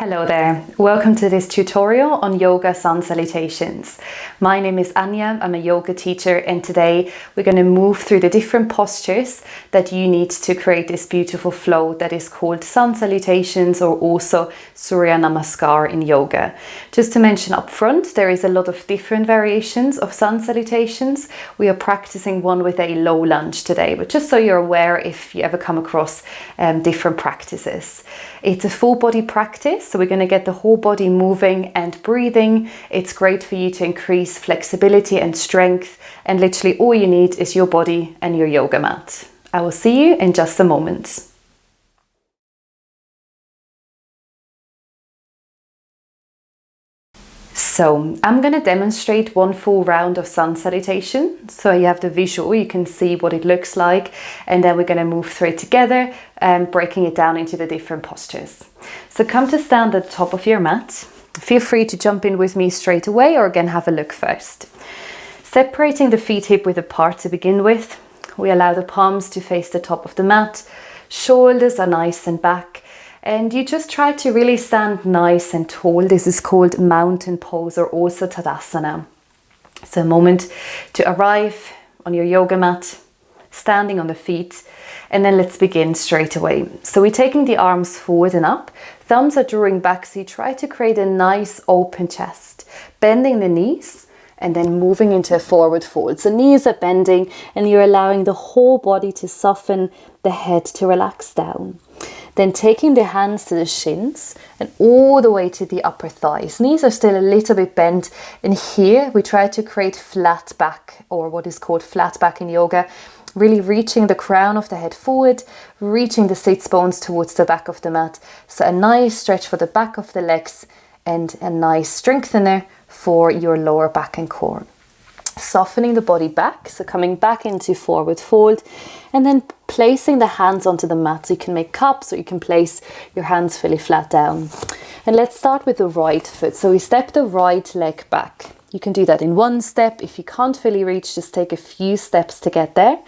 Hello there, welcome to this tutorial on yoga sun salutations. My name is Anya, I'm a yoga teacher, and today we're going to move through the different postures that you need to create this beautiful flow that is called sun salutations, or also Surya Namaskar in yoga. Just to mention up front, there is a lot of different variations of sun salutations. We are practicing one with a low lunge today, but just so you're aware if you ever come across different practices. It's a full body practice, so we're going to get the whole body moving and breathing. It's great for you to increase flexibility and strength, and literally all you need is your body and your yoga mat. I will see you in just a moment. So I'm going to demonstrate one full round of sun salutation. So you have the visual, you can see what it looks like, and then we're going to move through it together and breaking it down into the different postures. So come to stand at the top of your mat. Feel free to jump in with me straight away, or again have a look first. Separating the feet hip width apart to begin with, we allow the palms to face the top of the mat, shoulders are nice and back. And you just try to really stand nice and tall. This is called mountain pose, or also Tadasana. So a moment to arrive on your yoga mat, standing on the feet, and then let's begin straight away. So we're taking the arms forward and up, thumbs are drawing back, so you try to create a nice open chest, bending the knees, and then moving into a forward fold. So knees are bending, and you're allowing the whole body to soften, the head to relax down. Then taking the hands to the shins and all the way to the upper thighs. Knees are still a little bit bent, and here we try to create flat back, or what is called flat back in yoga, really reaching the crown of the head forward, reaching the sits bones towards the back of the mat. So a nice stretch for the back of the legs and a nice strengthener for your lower back and core. Softening the body back, so coming back into forward fold, and then placing the hands onto the mat. So you can make cups, or you can place your hands fully flat down. And let's start with the right foot. So we step the right leg back. You can do that in one step. If you can't fully reach, just take a few steps to get there.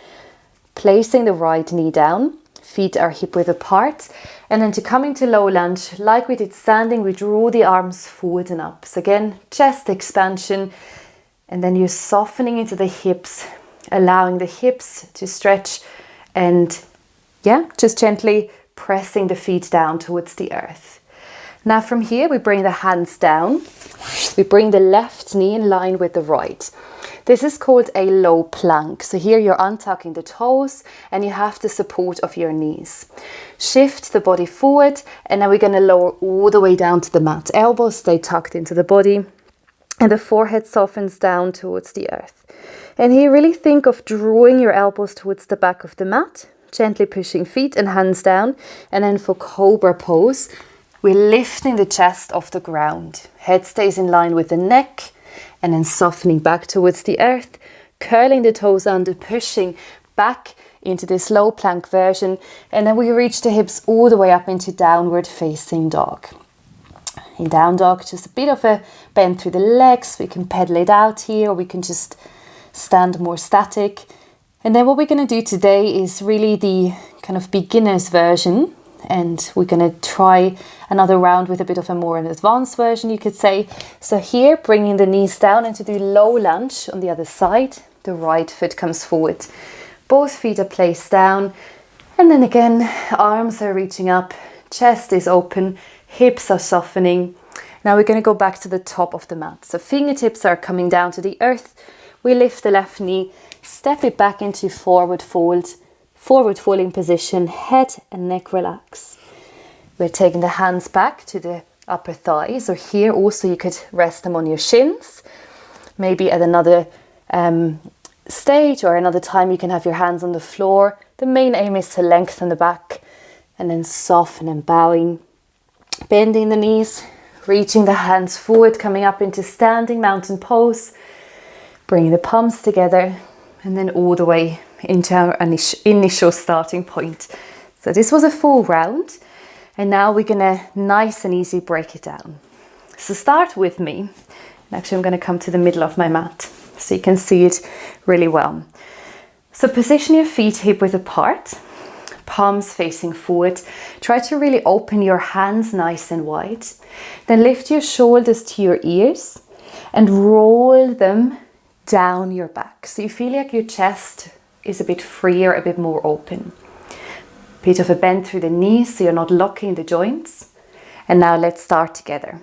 Placing the right knee down, feet are hip width apart, and then to come into low lunge, like we did standing, we draw the arms forward and up. So again, chest expansion. And then you're softening into the hips, allowing the hips to stretch, and just gently pressing the feet down towards the earth. Now from here, we bring the hands down. We bring the left knee in line with the right. This is called a low plank. So here you're untucking the toes and you have the support of your knees. Shift the body forward, and now we're going to lower all the way down to the mat. Elbows stay tucked into the body, and the forehead softens down towards the earth. And here really think of drawing your elbows towards the back of the mat, gently pushing feet and hands down. And then for cobra pose, we're lifting the chest off the ground. Head stays in line with the neck, and then softening back towards the earth, curling the toes under, pushing back into this low plank version. And then we reach the hips all the way up into downward facing dog. In down dog, just a bit of a bend through the legs. We can pedal it out here, or we can just stand more static. And then what we're going to do today is really the kind of beginner's version. And we're going to try another round with a bit of a more advanced version, you could say. So here, bringing the knees down, and to do low lunge on the other side, the right foot comes forward. Both feet are placed down. And then again, arms are reaching up, chest is open, hips are softening. Now we're going to go back to the top of the mat. So fingertips are coming down to the earth. We lift the left knee, step it back into forward folding position, head and neck relax. We're taking the hands back to the upper thighs, or here also you could rest them on your shins. Maybe at another stage or another time you can have your hands on the floor. The main aim is to lengthen the back, and then soften and bowing. Bending the knees, reaching the hands forward, coming up into standing mountain pose, bringing the palms together, and then all the way into our initial starting point. So this was a full round, and now we're gonna nice and easy break it down. So start with me, and actually I'm gonna come to the middle of my mat so you can see it really well. So position your feet hip width apart, palms facing forward. Try to really open your hands nice and wide. Then lift your shoulders to your ears and roll them down your back. So you feel like your chest is a bit freer, a bit more open. Bit of a bend through the knees so you're not locking the joints. And now let's start together.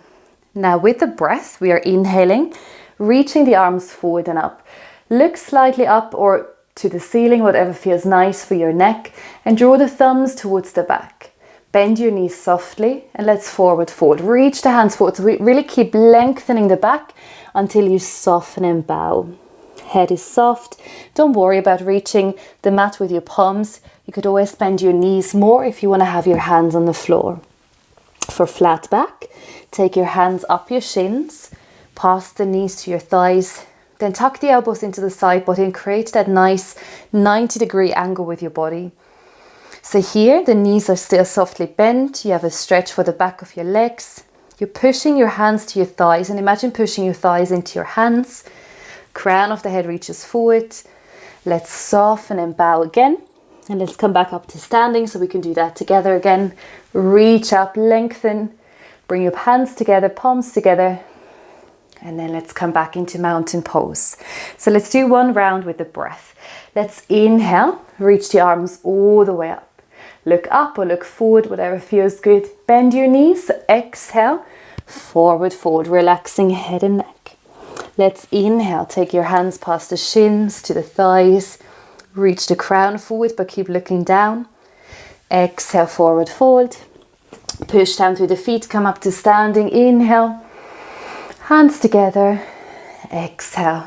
Now with the breath, we are inhaling, reaching the arms forward and up. Look slightly up or to the ceiling, whatever feels nice for your neck, and draw the thumbs towards the back. Bend your knees softly and let's forward fold. Reach the hands forward. So we really keep lengthening the back until you soften and bow. Head is soft. Don't worry about reaching the mat with your palms. You could always bend your knees more if you want to have your hands on the floor. For flat back, take your hands up your shins, past the knees to your thighs. Then tuck the elbows into the side body and create that nice 90-degree angle with your body. So here, the knees are still softly bent. You have a stretch for the back of your legs. You're pushing your hands to your thighs and imagine pushing your thighs into your hands. Crown of the head reaches forward. Let's soften and bow again. And let's come back up to standing so we can do that together again. Reach up, lengthen. Bring your hands together, palms together. And then let's come back into mountain pose. So let's do one round with the breath. Let's inhale, reach the arms all the way up. Look up or look forward, whatever feels good. Bend your knees, exhale, forward fold, relaxing head and neck. Let's inhale, take your hands past the shins to the thighs. Reach the crown forward, but keep looking down. Exhale, forward fold. Push down through the feet, come up to standing. Inhale. Hands together, exhale,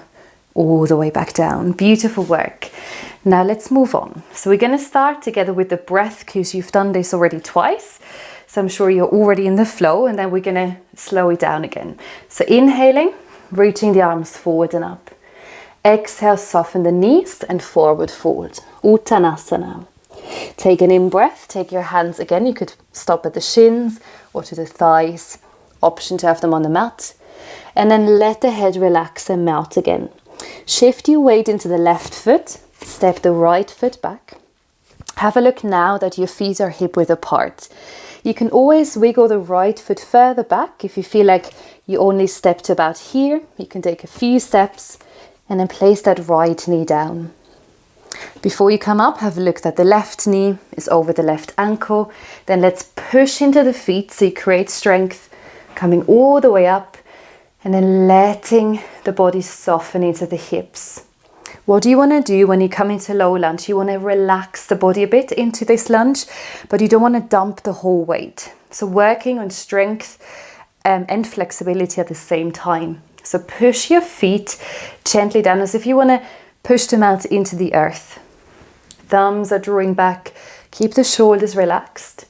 all the way back down. Beautiful work. Now let's move on. So we're going to start together with the breath because you've done this already twice. So I'm sure you're already in the flow, and then we're going to slow it down again. So inhaling, reaching the arms forward and up. Exhale, soften the knees and forward fold. Uttanasana. Take an in breath, take your hands again. You could stop at the shins or to the thighs. Option to have them on the mat. And then let the head relax and melt again. Shift your weight into the left foot. Step the right foot back. Have a look now that your feet are hip width apart. You can always wiggle the right foot further back. If you feel like you only stepped about here, you can take a few steps and then place that right knee down. Before you come up, have a look that the left knee is over the left ankle. Then let's push into the feet so you create strength, coming all the way up. And then letting the body soften into the hips. What do you want to do when you come into low lunge? You want to relax the body a bit into this lunge, but you don't want to dump the whole weight. So working on strength and flexibility at the same time. So push your feet gently down as if you want to push them out into the earth. Thumbs are drawing back. Keep the shoulders relaxed.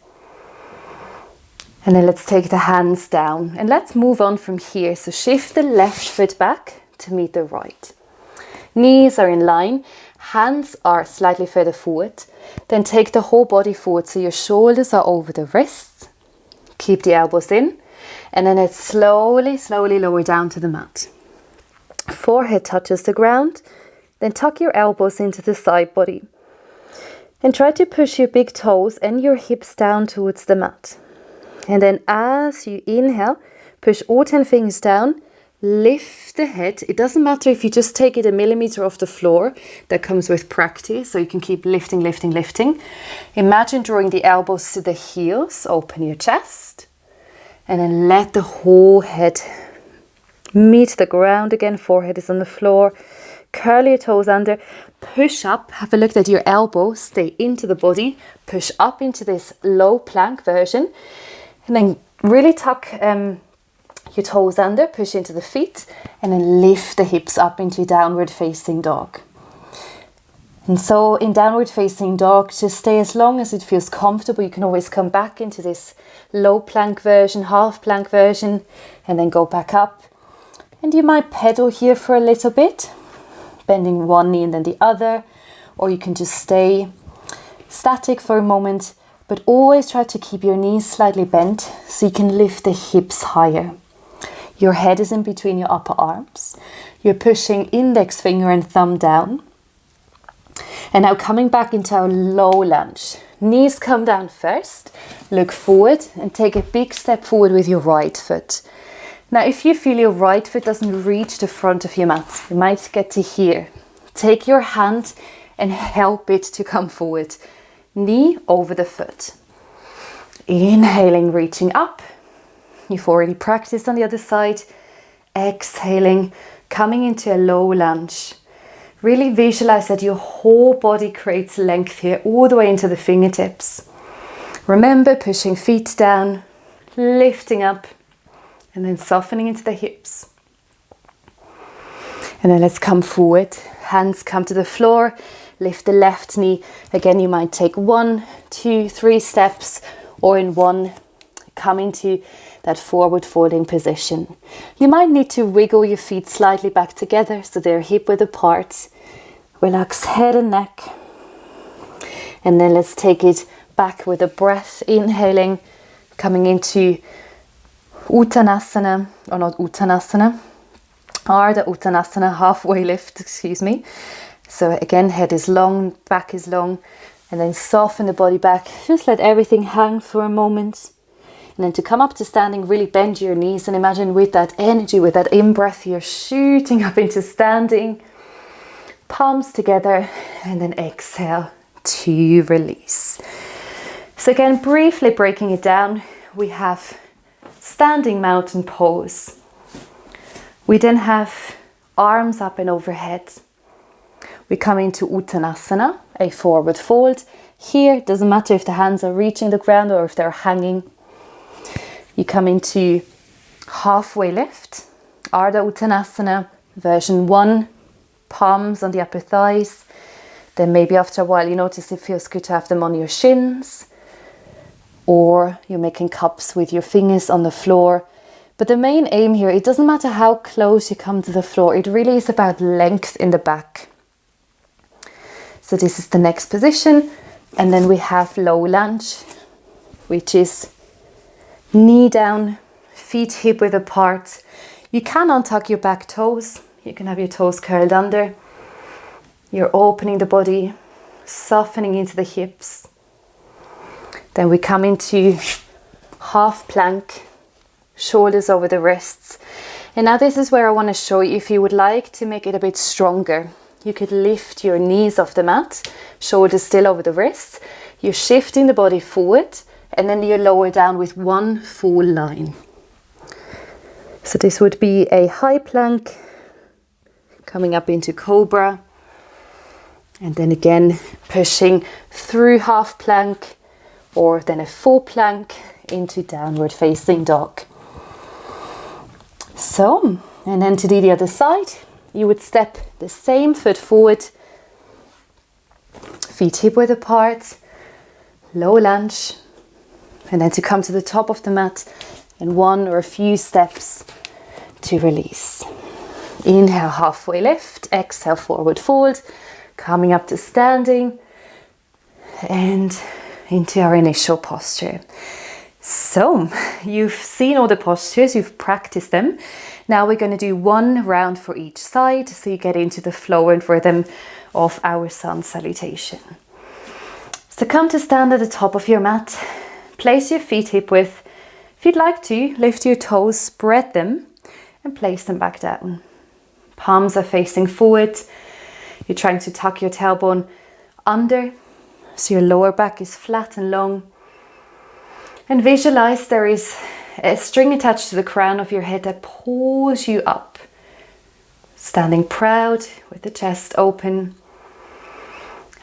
And then let's take the hands down and let's move on from here. So shift the left foot back to meet the right. Knees are in line, hands are slightly further forward. Then take the whole body forward so your shoulders are over the wrists. Keep the elbows in and then let's slowly lower down to the mat. Forehead touches the ground. Then tuck your elbows into the side body. And try to push your big toes and your hips down towards the mat. And then as you inhale, push all 10 fingers down, lift the head. It doesn't matter if you just take it a millimeter off the floor. That comes with practice, so you can keep lifting. Imagine drawing the elbows to the heels, open your chest. And then let the whole head meet the ground again. Forehead is on the floor. Curl your toes under. Push up. Have a look that your elbows stay into the body. Push up into this low plank version. And then really tuck your toes under, push into the feet, and then lift the hips up into downward facing dog. And so in downward facing dog, just stay as long as it feels comfortable. You can always come back into this low plank version, half plank version, and then go back up. And you might pedal here for a little bit, bending one knee and then the other, or you can just stay static for a moment. But always try to keep your knees slightly bent so you can lift the hips higher. Your head is in between your upper arms. You're pushing index finger and thumb down. And now coming back into our low lunge. Knees come down first, look forward and take a big step forward with your right foot. Now if you feel your right foot doesn't reach the front of your mat, you might get to here. Take your hand and help it to come forward. Knee over the foot. Inhaling, reaching up. You've already practiced on the other side. Exhaling, coming into a low lunge. Really visualize that your whole body creates length here, all the way into the fingertips. Remember pushing feet down, lifting up, and then softening into the hips. And then let's come forward. Hands come to the floor. Lift the left knee. Again, you might take 1, 2, 3 steps, or in one, come into that forward folding position. You might need to wiggle your feet slightly back together so they're hip width apart. Relax head and neck. And then let's take it back with a breath. Inhaling, coming into Uttanasana, or not Uttanasana, Ardha Uttanasana, halfway lift, excuse me. So again, head is long, back is long, and then soften the body back. Just let everything hang for a moment. And then to come up to standing, really bend your knees and imagine with that energy, with that in-breath, you're shooting up into standing. Palms together, and then exhale to release. So again, briefly breaking it down, we have standing mountain pose. We then have arms up and overhead. We come into Uttanasana, a forward fold. Here, it doesn't matter if the hands are reaching the ground or if they're hanging. You come into halfway lift, Ardha Uttanasana, version 1, palms on the upper thighs. Then maybe after a while you notice it feels good to have them on your shins, or you're making cups with your fingers on the floor. But the main aim here, it doesn't matter how close you come to the floor, it really is about length in the back. So this is the next position, and then we have low lunge, which is knee down, feet hip width apart. You can untuck your back toes. You can have your toes curled under. You're opening the body, softening into the hips. Then we come into half plank, shoulders over the wrists. And now this is where I want to show you, if you would like to make it a bit stronger, you could lift your knees off the mat, shoulders still over the wrists. You're shifting the body forward, and then you lower down with one full line. So this would be a high plank, coming up into cobra, and then again pushing through half plank, or then a full plank into downward facing dog. So, and then to do the other side, you would step the same foot forward, feet hip width apart, low lunge, and then to come to the top of the mat in one or a few steps to release. Inhale, halfway lift, exhale, forward fold, coming up to standing and into our initial posture. So you've seen all the postures, you've practiced them. Now we're going to do one round for each side so you get into the flow and rhythm of our sun salutation. So come to stand at the top of your mat. Place your feet hip width. If you'd like to, lift your toes, spread them and place them back down. Palms are facing forward. You're trying to tuck your tailbone under so your lower back is flat and long. And visualize there is a string attached to the crown of your head that pulls you up. Standing proud with the chest open.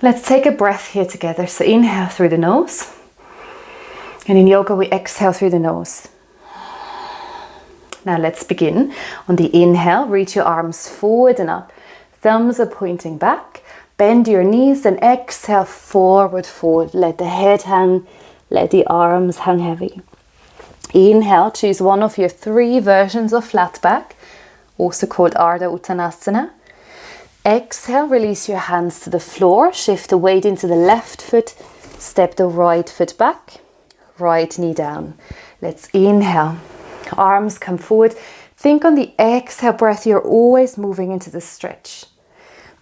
Let's take a breath here together. So inhale through the nose. And in yoga we exhale through the nose. Now let's begin. On the inhale, reach your arms forward and up. Thumbs are pointing back. Bend your knees and exhale, forward fold. Let the head hang, let the arms hang heavy. Inhale, choose one of your 3 versions of flat back, also called Ardha Uttanasana. Exhale, release your hands to the floor. Shift the weight into the left foot. Step the right foot back. Right knee down. Let's inhale. Arms come forward. Think on the exhale breath, you're always moving into the stretch.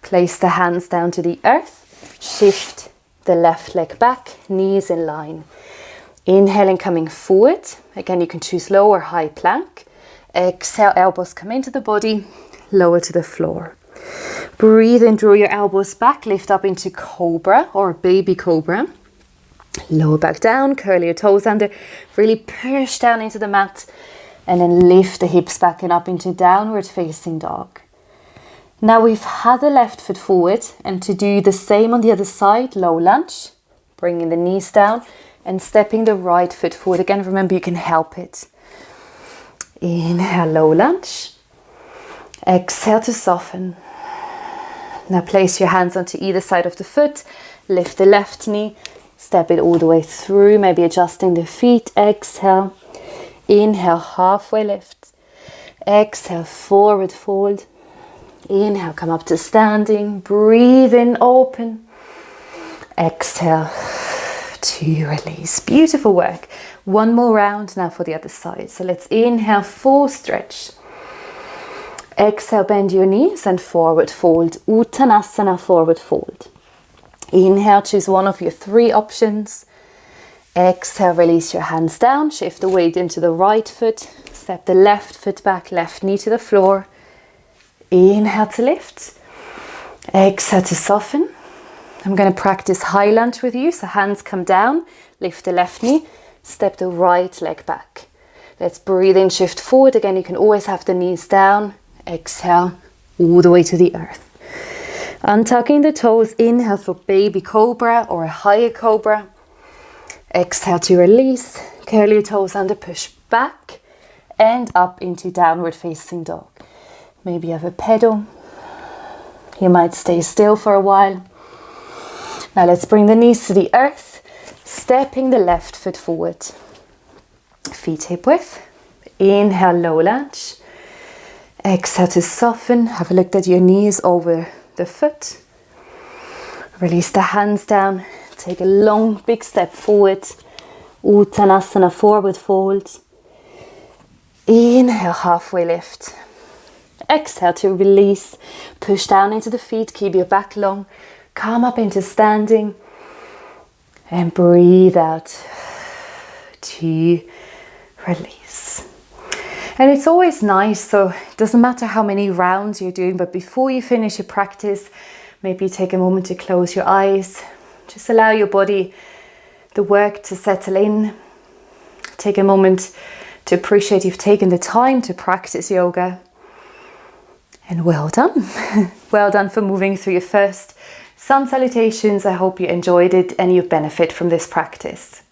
Place the hands down to the earth. shift the left leg back, knees in line. Inhaling, coming forward. Again, you can choose low or high plank. Exhale, elbows come into the body, lower to the floor. Breathe in, draw your elbows back, lift up into cobra or baby cobra. Lower back down, curl your toes under, really push down into the mat, and then lift the hips back and up into downward facing dog. Now we've had the left foot forward, and to do the same on the other side, low lunge, bringing the knees down and stepping the right foot forward. Again, remember you can help it. Inhale, low lunge. Exhale to soften. Now place your hands onto either side of the foot, lift the left knee, step it all the way through, maybe adjusting the feet. Exhale, inhale, halfway lift. Exhale, forward fold. Inhale, come up to standing. Breathe in, open. Exhale to release. Beautiful work. One more round now for the other side. So let's inhale, full stretch. Exhale, bend your knees and forward fold. Uttanasana, forward fold. Inhale, choose one of your three options. Exhale, release your hands down. Shift the weight into the right foot. Step the left foot back, left knee to the floor. Inhale to lift. Exhale to soften. I'm going to practice high lunge with you. So hands come down, lift the left knee, step the right leg back. Let's breathe in, shift forward. Again, you can always have the knees down. Exhale, all the way to the earth. Untucking the toes, inhale for baby cobra or a higher cobra. Exhale to release, curl your toes under, push back and up into downward facing dog. Maybe you have a pedal. You might stay still for a while. Now let's bring the knees to the earth, stepping the left foot forward. Feet hip width. Inhale, low lunge. Exhale to soften. Have a look at your knees over the foot. Release the hands down. Take a long, big step forward. Uttanasana, forward fold. Inhale, halfway lift. Exhale to release. Push down into the feet. Keep your back long. Come up into standing and breathe out to release. And it's always nice, so it doesn't matter how many rounds you're doing, but before you finish your practice, maybe take a moment to close your eyes. Just allow your body, the work to settle in. Take a moment to appreciate you've taken the time to practice yoga. And well done. Well done for moving through your first sun salutations. I hope you enjoyed it and you benefit from this practice.